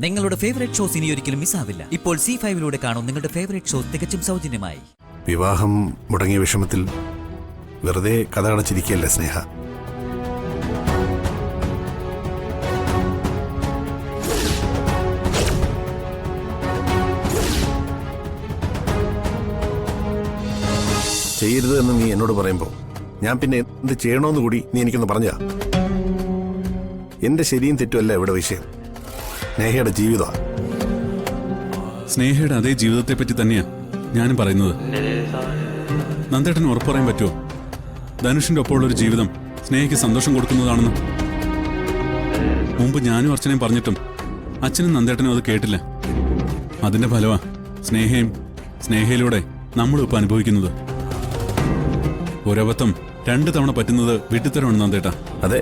നിങ്ങളുടെ favourite shows ഇനി ഒരിക്കലും മിസ്സാവില്ല. ഇപ്പോൾ C5 കാണും നിങ്ങളുടെ ഫേവറേറ്റ് ഷോസ് തികച്ചും സൗജന്യമായി. വിവാഹം മുടങ്ങിയ വിഷമത്തിൽ വെറുതെ കഥ അടച്ചിരിക്കുകയല്ല സ്നേഹ. ചെയ്യരുത് എന്ന് നീ എന്നോട് പറയുമ്പോൾ ഞാൻ പിന്നെ എന്ത് ചെയ്യണമെന്ന് കൂടി നീ എനിക്കൊന്ന് പറഞ്ഞാ. എന്റെ ശരിയും തെറ്റുമല്ല ഇവിടെ വിഷയം, സ്നേഹയുടെ ജീവിതമാണ്. സ്നേഹയുടെ അതേ ജീവിതത്തെ പറ്റി തന്നെയാ ഞാനും പറയുന്നത്. നന്ദേട്ടന് ഉറപ്പ് പറയാൻ പറ്റുമോ ധനുഷിന്റെ ഒപ്പമുള്ള ഒരു ജീവിതം സ്നേഹയ്ക്ക് സന്തോഷം കൊടുക്കുന്നതാണെന്ന്? മുമ്പ് ഞാനും അർച്ചനയും പറഞ്ഞിട്ടും അച്ഛനും നന്ദേട്ടനും അത് കേട്ടില്ല. അതിന്റെ ഫലമാ സ്നേഹയിലൂടെ നമ്മളും ഇപ്പൊ അനുഭവിക്കുന്നത്. ഒരബദ്ധം 2 തവണ പറ്റുന്നത് വിഡ്ഢിത്തരമാണ് നന്ദേട്ട. അതെ,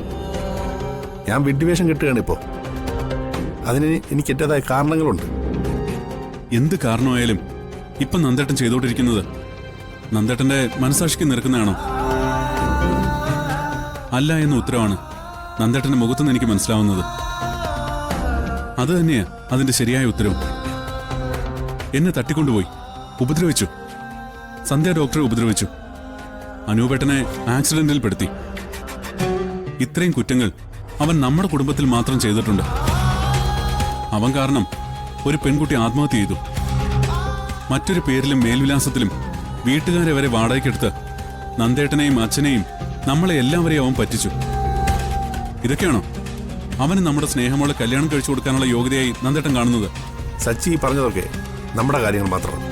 ഞാൻ വിഡ്ഢിവേഷം കിട്ടുകയാണ് ഇപ്പോ. അതിന് എനിക്ക് എന്റേതായ കാരണങ്ങളുണ്ട്. എന്ത് കാരണമായാലും ഇപ്പൊ നന്ദേട്ടൻ ചെയ്തോണ്ടിരിക്കുന്നത് നന്ദേട്ടന്റെ മനസാക്ഷിക്ക് നിരക്കുന്നതാണോ? അല്ല എന്ന ഉത്തരവാണ് നന്ദേട്ടന്റെ മുഖത്തുനിന്ന് എനിക്ക് മനസ്സിലാവുന്നത്. അത് തന്നെയാ അതിന്റെ ശരിയായ ഉത്തരവും. എന്നെ തട്ടിക്കൊണ്ടുപോയി ഉപദ്രവിച്ചു, സന്ധ്യ ഡോക്ടറെ ഉപദ്രവിച്ചു, അനൂപേട്ടനെ ആക്സിഡന്റിൽ പെടുത്തി. ഇത്രയും കുറ്റങ്ങൾ അവൻ നമ്മുടെ കുടുംബത്തിൽ മാത്രം ചെയ്തിട്ടുണ്ട്. അവൻ കാരണം ഒരു പെൺകുട്ടി ആത്മഹത്യ ചെയ്തു. മറ്റൊരു പേരിലും മേൽവിലാസത്തിലും വീട്ടുകാരെ വരെ വാടകയ്ക്കെടുത്ത് നന്ദേട്ടനെയും അച്ഛനെയും നമ്മളെ എല്ലാവരെയും അവൻ പറ്റിച്ചു. ഇതൊക്കെയാണോ അവന് നമ്മുടെ സ്നേഹമോളെ കല്യാണം കഴിച്ചു കൊടുക്കാനുള്ള യോഗ്യതയായി നന്ദേട്ടൻ കാണുന്നത്? സച്ചി പറഞ്ഞതൊക്കെ നമ്മുടെ കാര്യങ്ങൾ മാത്രമാണ്.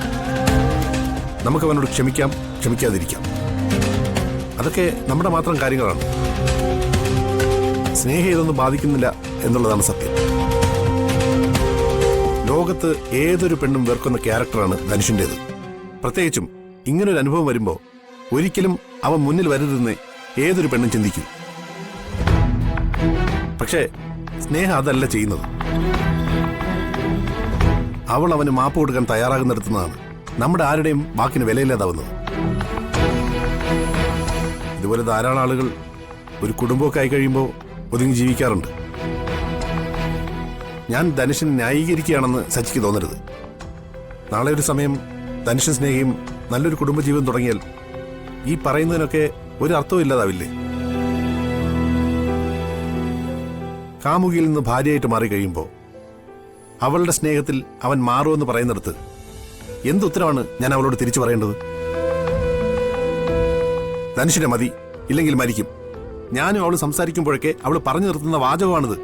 നമുക്ക് അവനോട് ക്ഷമിക്കാം, ക്ഷമിക്കാതിരിക്കാം. അതൊക്കെ നമ്മുടെ മാത്രം കാര്യങ്ങളാണ്. സ്നേഹം ഇതൊന്നും ബാധിക്കുന്നില്ല എന്നുള്ളതാണ് സത്യം. ലോകത്ത് ഏതൊരു പെണ്ണും വെറുക്കുന്ന ക്യാരക്ടറാണ് ധനുഷിൻ്റെത്. പ്രത്യേകിച്ചും ഇങ്ങനൊരു അനുഭവം വരുമ്പോൾ ഒരിക്കലും അവൻ മുന്നിൽ വരരുതെന്ന് ഏതൊരു പെണ്ണും ചിന്തിക്കും. പക്ഷേ സ്നേഹ അതല്ല ചെയ്യുന്നത്. അവൾ അവന് മാപ്പ് കൊടുക്കാൻ തയ്യാറാകുന്നിടത്തുനിന്നാണ് നമ്മുടെ ആരുടെയും വാക്കിന് വിലയില്ലാതാവുന്നത്. ഇതുപോലെ ധാരാളം ആളുകൾ ഒരു കുടുംബമൊക്കെ ആയി കഴിയുമ്പോൾ ഒതുങ്ങി ജീവിക്കാറുണ്ട്. ഞാൻ ധനുഷിനെ ന്യായീകരിക്കുകയാണെന്ന് സച്ചിക്ക് തോന്നരുത്. നാളെ ഒരു സമയം ധനുഷൻ സ്നേഹയും നല്ലൊരു കുടുംബജീവിതം തുടങ്ങിയാൽ ഈ പറയുന്നതിനൊക്കെ ഒരു അർത്ഥവും ഇല്ലാതാവില്ലേ? കാമുകിയിൽ നിന്ന് ഭാര്യയായിട്ട് മാറിക്കഴിയുമ്പോൾ അവളുടെ സ്നേഹത്തിൽ അവൻ മാറുമെന്ന് പറയുന്നിടത്ത് എന്തുത്തരമാണ് ഞാൻ അവളോട് തിരിച്ചു പറയേണ്ടത്? ധനുഷിനെ മതി, ഇല്ലെങ്കിൽ മരിക്കും. ഞാനും അവൾ സംസാരിക്കുമ്പോഴൊക്കെ അവൾ പറഞ്ഞു നിർത്തുന്ന വാചകമാണിത്.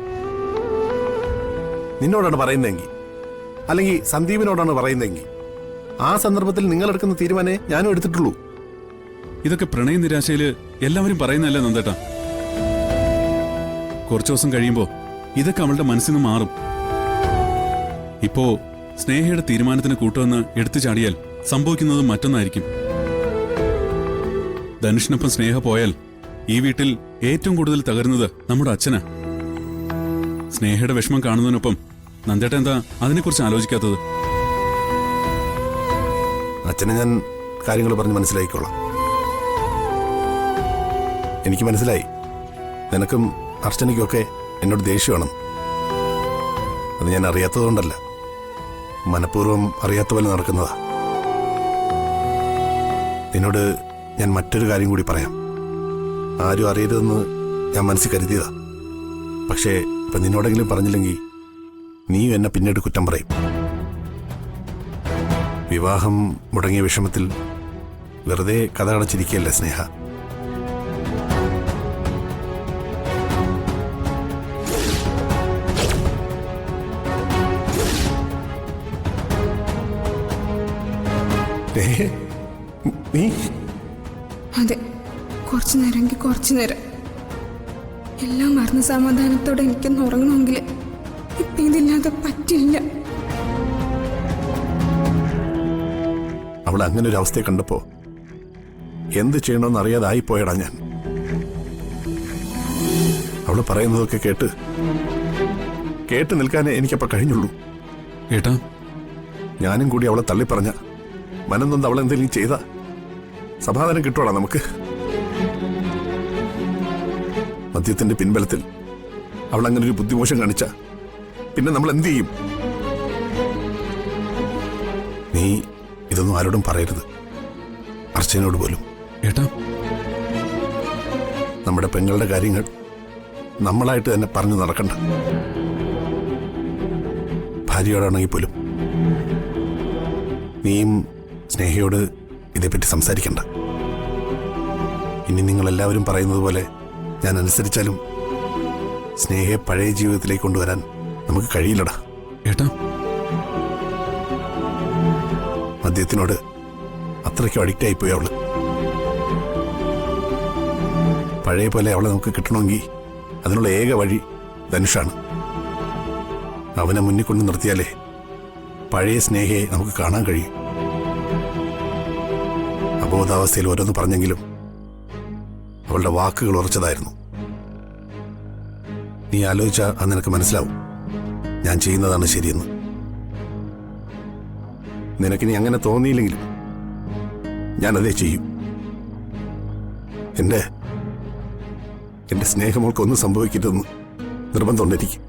നിന്നോടാണ് പറയുന്നതെങ്കിൽ, അല്ലെങ്കിൽ സന്ദീപിനോടാണ് പറയുന്നതെങ്കിൽ, ആ സന്ദർഭത്തിൽ നിങ്ങളെടുക്കുന്ന തീരുമാനമേ ഞാനും എടുത്തിട്ടുള്ളൂ. ഇതൊക്കെ പ്രണയ നിരാശയില് എല്ലാവരും പറയുന്നതല്ലേ നന്ദേട്ട? കുറച്ചു ദിവസം കഴിയുമ്പോ ഇതൊക്കെ അവളുടെ മനസ്സിൽ നിന്ന് മാറും. ഇപ്പോ സ്നേഹയുടെ തീരുമാനത്തിന് കൂട്ടുവന്ന് എടുത്തു ചാടിയാൽ സംഭവിക്കുന്നത് മറ്റൊന്നായിരിക്കും. ധനുഷിനൊപ്പം സ്നേഹ പോയാൽ ഈ വീട്ടിൽ ഏറ്റവും കൂടുതൽ തകരുന്നത് നമ്മുടെ അച്ഛനാ. സ്നേഹയുടെ വിഷമം കാണുന്നതിനൊപ്പം നന്ദേട്ട എന്താ അതിനെക്കുറിച്ച് ആലോചിക്കാത്തത്? അച്ഛനെ ഞാൻ കാര്യങ്ങൾ പറഞ്ഞ് മനസ്സിലാക്കിക്കോളാം. എനിക്ക് മനസ്സിലായി നിനക്കും അർച്ചനയ്ക്കുമൊക്കെ എന്നോട് ദേഷ്യമാണ്. അത് ഞാൻ അറിയാത്തതുകൊണ്ടല്ല, മനഃപൂർവ്വം അറിയാത്ത പോലെ നടക്കുന്നതാ. നിന്നോട് ഞാൻ മറ്റൊരു കാര്യം കൂടി പറയാം. ആരും അറിയരുതെന്ന് ഞാൻ മനസ്സിൽ കരുതിയതാ. പക്ഷേ ഇപ്പം നിന്നോടെങ്കിലും പറഞ്ഞില്ലെങ്കിൽ നീയും എന്നെ പിന്നീട് കുറ്റം പറയും. വിവാഹം മുടങ്ങിയ വിഷമത്തിൽ വെറുതെ കഥ അടച്ചിരിക്കുകയല്ല സ്നേഹ. നീ അതെ, കുറച്ചു നേരമെങ്കിൽ കുറച്ചു നേരം എല്ലാം മറന്ന് സമാധാനത്തോടെ എനിക്കൊന്ന് ഉറങ്ങണമെങ്കിൽ ഇപ്പം ഇതില്ലാതെ പറ്റില്ല. അവൾ അങ്ങനെ ഒരു അവസ്ഥയെ കണ്ടപ്പോ എന്ത് ചെയ്യണമെന്ന് അറിയാതായിപ്പോയടാ ഞാൻ. അവള് പറയുന്നതൊക്കെ കേട്ട് നിൽക്കാനേ എനിക്കപ്പോ കഴിഞ്ഞുള്ളൂ. ഏട്ടാ, ഞാനും കൂടി അവളെ തള്ളിപ്പറഞ്ഞ മനം നൊന്ന് അവളെന്തെങ്കിലും ചെയ്ത സമാധാനം കിട്ടുവാടാ നമുക്ക്. മദ്യത്തിന്റെ പിൻബലത്തിൽ അവൾ അങ്ങനെ ഒരു ബുദ്ധിമോശം കാണിച്ച പിന്നെ നമ്മൾ എന്ത് ചെയ്യും? നീ ഇതൊന്നും ആരോടും പറയരുത്, അർച്ചനയോട് പോലും. ഏട്ടാ, നമ്മുടെ പെങ്ങളുടെ കാര്യങ്ങൾ നമ്മളായിട്ട് തന്നെ പറഞ്ഞു നടക്കണ്ട. ഭാര്യയോടാണെങ്കിൽ പോലും. നീയും സ്നേഹയോട് ഇതേപ്പറ്റി സംസാരിക്കണ്ട. ഇനി നിങ്ങളെല്ലാവരും പറയുന്നത് പോലെ ഞാൻ അനുസരിച്ചാലും സ്നേഹയെ പഴയ ജീവിതത്തിലേക്ക് കൊണ്ടുവരാൻ നമുക്ക് കഴിയില്ലടാ. ഏട്ടാ, മദ്യത്തിനോട് അത്രയ്ക്കും അഡിക്റ്റ് ആയിപ്പോയി അവള്. പഴയ പോലെ അവളെ നമുക്ക് കിട്ടണമെങ്കിൽ അതിനുള്ള ഏക വഴി ധനുഷാണ്. അവനെ മുന്നിൽ കൊണ്ട് നിർത്തിയാലേ പഴയ സ്നേഹയെ നമുക്ക് കാണാൻ കഴിയും. അബോധാവസ്ഥയിൽ ഓരോന്ന് പറഞ്ഞെങ്കിലും അവളുടെ വാക്കുകൾ ഉറച്ചതായിരുന്നു. നീ ആലോചിച്ചാൽ അത് നിനക്ക് മനസ്സിലാവും ഞാൻ ചെയ്യുന്നതാണ് ശരിയെന്ന്. നിനക്കിനി അങ്ങനെ തോന്നിയില്ലെങ്കിലും ഞാനതേ ചെയ്യും. എന്റെ സ്നേഹമോൾക്കൊന്നും സംഭവിക്കരുതെന്ന് നിർബന്ധമുണ്ടെനിക്ക്.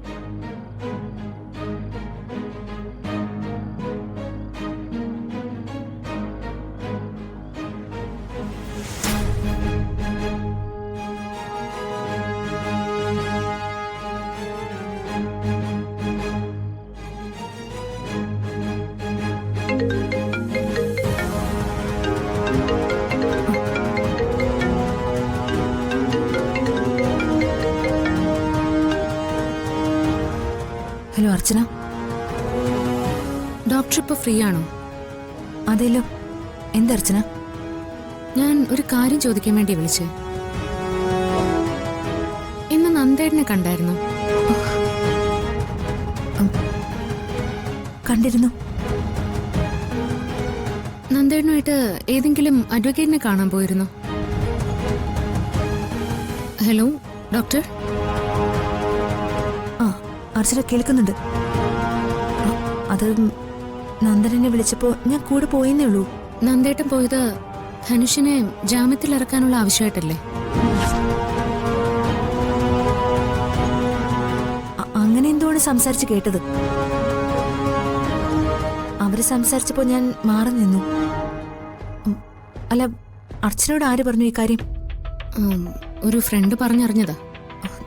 ഹലോ അർച്ചന, ഡോക്ടർ ഇപ്പോൾ ഫ്രീ ആണോ? അതെല്ലോ. എന്താ അർച്ചന? ഞാൻ ഒരു കാര്യം ചോദിക്കാൻ വേണ്ടി വിളിച്ചേ. ഇന്ന് നന്ദേട്ടനെ കണ്ടായിരുന്നു? കണ്ടിരുന്നു. നന്ദേട്ടനുമായിട്ട് ഏതെങ്കിലും അഡ്വക്കേറ്റിനെ കാണാൻ പോയിരുന്നോ? Hello doctor. ആ, അർച്ചന കേൾക്കുന്നുണ്ട്. അത് നന്ദനെ വിളിച്ചപ്പോ ഞാൻ കൂടെ പോയെന്നേ ഉള്ളൂ. നന്ദേട്ടൻ പോയത് ധനുഷിനെ ജാമ്യത്തിൽ ഇറക്കാനുള്ള ആവശ്യമായിട്ടല്ലേ? അങ്ങനെ എന്തുകൊണ്ട് സംസാരിച്ച് കേട്ടത്? അവര് സംസാരിച്ചപ്പോ ഞാൻ മാറി നിന്നു. അല്ല, അർച്ചനോട് ആര് പറഞ്ഞു ഈ കാര്യം? ഒരു ഫ്രണ്ട് പറഞ്ഞറിഞ്ഞതാ.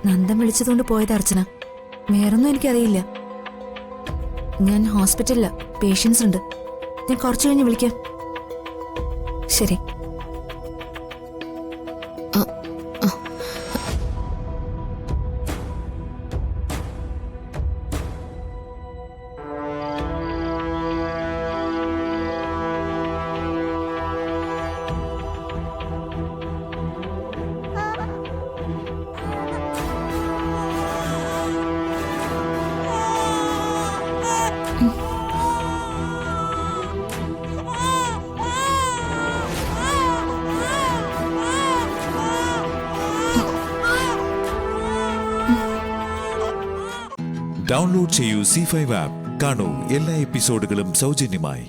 നന്ദൻ വിളിച്ചതുകൊണ്ട് പോയത് അർച്ചന. വേറൊന്നും എനിക്കറിയില്ല. ഞാൻ ഹോസ്പിറ്റലിലാ, പേഷ്യൻസ് ഉണ്ട്. ഞാൻ കുറച്ചു കഴിഞ്ഞ് വിളിക്കാം. ശരി. ഡൗൺലോഡ് ചെയ്യൂ C5 ആപ്പ്. കാണൂ എല്ലാ എപ്പിസോഡുകളും സൗജന്യമായി.